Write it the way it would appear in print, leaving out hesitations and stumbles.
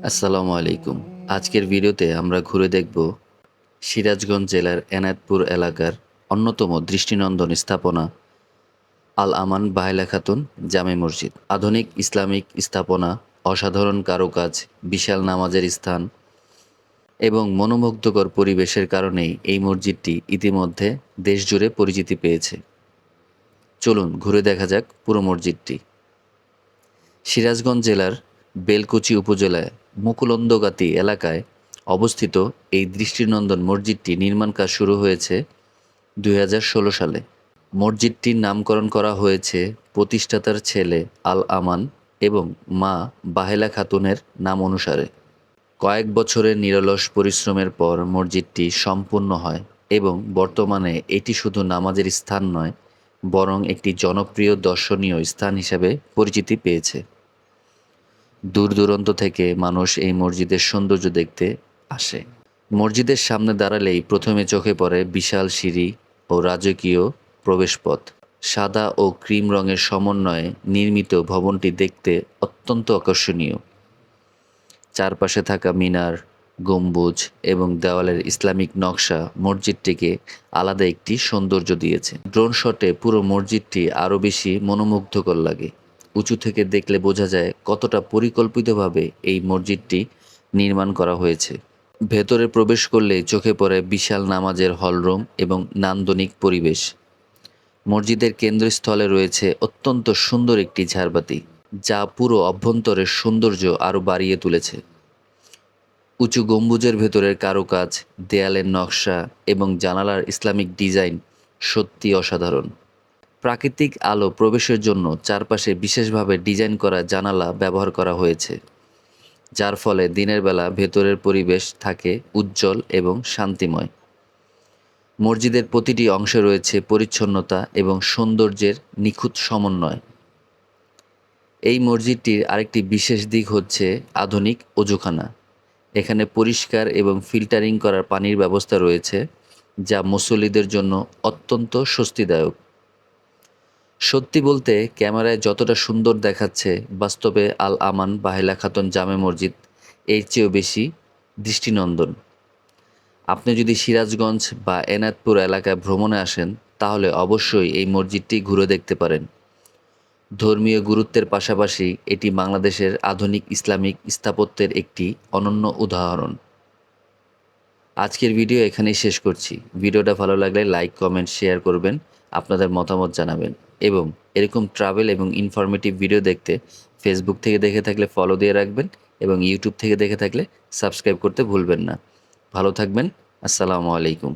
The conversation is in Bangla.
আসসালামু আলাইকুম। আজকের ভিডিওতে আমরা ঘুরে দেখব সিরাজগঞ্জ জেলার এনায়েতপুর এলাকার অন্যতম দৃষ্টিনন্দন স্থাপনা আল আমান বাহেলা খাতুন জামে মসজিদ। আধুনিক ইসলামিক স্থাপনা, অসাধারণ কারুকাজ, বিশাল নামাজের স্থান এবং মনোমুগ্ধকর পরিবেশের কারণেই এই মসজিদটি ইতিমধ্যে দেশজুড়ে পরিচিতি পেয়েছে। চলুন ঘুরে দেখা যাক পুরো মসজিদটি। সিরাজগঞ্জ জেলার বেলকুচি উপজেলায় মুকুন্দগাতি এলাকায় অবস্থিত এই দৃষ্টিনন্দন মসজিদটি নির্মাণ কাজ শুরু হয়েছে ২০১৬ সালে। মসজিদটির নামকরণ করা হয়েছে প্রতিষ্ঠাতার ছেলে আল আমান এবং মা বাহেলা খাতুনের নাম অনুসারে। কয়েক বছরের নিরলস পরিশ্রমের পর মসজিদটি সম্পূর্ণ হয় এবং বর্তমানে এটি শুধু নামাজের স্থান নয়, বরং একটি জনপ্রিয় দর্শনীয় স্থান হিসেবে পরিচিতি পেয়েছে। দূর দূরান্ত থেকে মানুষ এই মসজিদের সৌন্দর্য দেখতে আসে। মসজিদের সামনে দাঁড়ালেই প্রথমে চোখে পড়ে বিশাল সিঁড়ি ও রাজকীয় প্রবেশপথ। সাদা ও ক্রিম রঙের সমন্বয়ে নির্মিত ভবনটি দেখতে অত্যন্ত আকর্ষণীয়। চারপাশে থাকা মিনার, গম্বুজ এবং দেওয়ালের ইসলামিক নকশা মসজিদটিকে আলাদা একটি সৌন্দর্য দিয়েছে। ড্রোন শটে পুরো মসজিদটি আরও বেশি মনোমুগ্ধকর লাগে। উঁচু থেকে দেখলে বোঝা যায় কতটা পরিকল্পিতভাবে এই মসজিদটি নির্মাণ করা হয়েছে। ভেতরে প্রবেশ করলে চোখে পড়ে বিশাল নামাজের হলরুম এবং নান্দনিক পরিবেশ। মসজিদের কেন্দ্রস্থলে রয়েছে অত্যন্ত সুন্দর একটি ঝাড়বাতি, যা পুরো অভ্যন্তরের সৌন্দর্য আরও বাড়িয়ে তুলেছে। উঁচু গম্বুজের ভেতরের কারুকাজ, দেয়ালের নকশা এবং জানালার ইসলামিক ডিজাইন সত্যি অসাধারণ। প্রাকৃতিক আলো প্রবেশের জন্য চারপাশে বিশেষভাবে ডিজাইন করা জানালা ব্যবহার করা হয়েছে, যার ফলে দিনের বেলা ভেতরের পরিবেশ থাকে উজ্জ্বল এবং শান্তিময়। মসজিদের প্রতিটি অংশে রয়েছে পরিচ্ছন্নতা এবং সৌন্দর্যের নিখুঁত সমন্বয়। এই মসজিদটির আরেকটি বিশেষ দিক হচ্ছে আধুনিক অজুখানা। এখানে পরিষ্কার এবং ফিল্টারিং করার পানির ব্যবস্থা রয়েছে, যা মুসল্লিদের জন্য অত্যন্ত স্বস্তিদায়ক। সত্যি বলতে ক্যামেরায় যতটা সুন্দর দেখাচ্ছে, বাস্তবে আল আমান বাহেলা খাতুন জামে মসজিদ এর চেয়েও বেশি দৃষ্টিনন্দন। আপনি যদি সিরাজগঞ্জ বা এনায়েতপুর এলাকায় ভ্রমণে আসেন, তাহলে অবশ্যই এই মসজিদটি ঘুরে দেখতে পারেন। ধর্মীয় গুরুত্বের পাশাপাশি এটি বাংলাদেশের আধুনিক ইসলামিক স্থাপত্যের একটি অনন্য উদাহরণ। আজকের ভিডিও এখানেই শেষ করছি। ভিডিওটা ভালো লাগলে লাইক, কমেন্ট, শেয়ার করবেন, আপনাদের মতামত জানাবেন এবং এরকম ট্রাভেল এবং ইনফরমেটিভ ভিডিও দেখতে ফেসবুক থেকে দেখে থাকলে ফলো দিয়ে রাখবেন এবং ইউটিউব থেকে দেখে থাকলে সাবস্ক্রাইব করতে ভুলবেন না। ভালো থাকবেন। আসসালামু আলাইকুম।